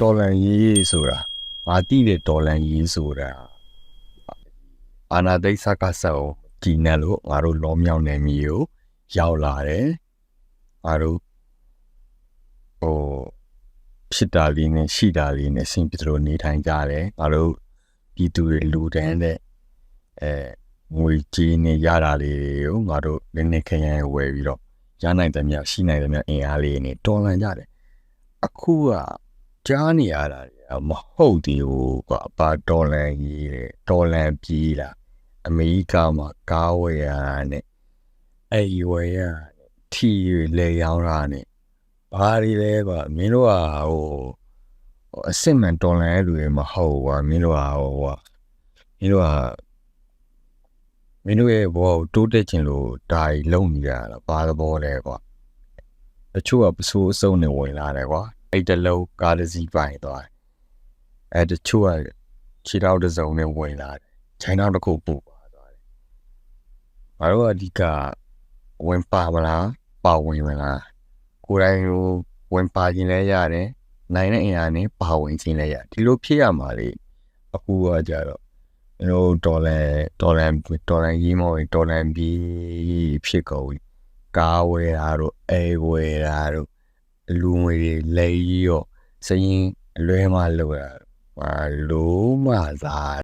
တော်လန်ရေးဆိုတာငါတိတဲ့တော်လန်ရေးဆိုတာအာနာသိစကဆောက်ကြည်နေလို့ငါတို့လောမြောင်နေမျိုးကိုရောက်လာတယ်ငါတို့ဟိုဖြစ်တာလေးနဲ့ရှိတာလေးနဲ့ဆင်ပြေလို့နေထိုင်ကြတယ်ငါတို့ပြည်သူတွေလူတန်းတဲ့ငွေကြေးနဲ့ရတာလေးကိုငါတို့လည်းနေခရမ်းဝယ်ပြီးတော့ရနိုင်တယ်များရှိနိုင်တယ်များအင်အားလေးနဲ့တော်လန်ကြတယ်အခုကကြားနေရတာမဟုတ်သေးဘူးကွာဘာတော်လန်ကြီးလေတော်လန်ပြေးလာအမေရိကမှာကားဝယ်ရတာနဲ့အဲ့ဝယ်ရထီလေရောင်းတာနဲ့ဘာတွေလဲကွာမင်းတို့ကဟိုအစ်စ်မှန်တော်လန်ရဲ့လူတွေမဟုတ်ကွာမင်းတို့ကမင်းတို့ရဲ့ဘောတိုးတက်ခြင်းလို့ဒါကြီးလုံနေရတာဘာသဘောလဲကွာတချို့ကပစိုးအစုံနဲ့ဝင်လာတယ်ကွာအဲ့တလုံးကားတစ်စီးပိုင်သွားအဲ့တချို့ကခြေထောက်တစ်စုံနဲ့ဝင်လာတယ်ခြိုင်းထောက်တစ်ခုပို့ပါသွားတယ်ငါတို့အဓိကဝင်ပါမလားပါဝင်မလားကိုယ်တိုင်ဝင်ပါခြင်းလည်းရတယ်နိုင်တဲ့အင်အားနဲ့ပါဝင်ခြင်းလည်းရဒီလိုဖြစ်ရမှာလေအခုကကြတော့တော်လန်ရေးမောတော်လန်ပြီးဖြစ်ကုန်ကားဝယ်တာတို့အိမ်ဝယ်တာတို့လူငွေတွေလဲရောစရင်အလွဲမှလောက်တာဘာလို့မှစား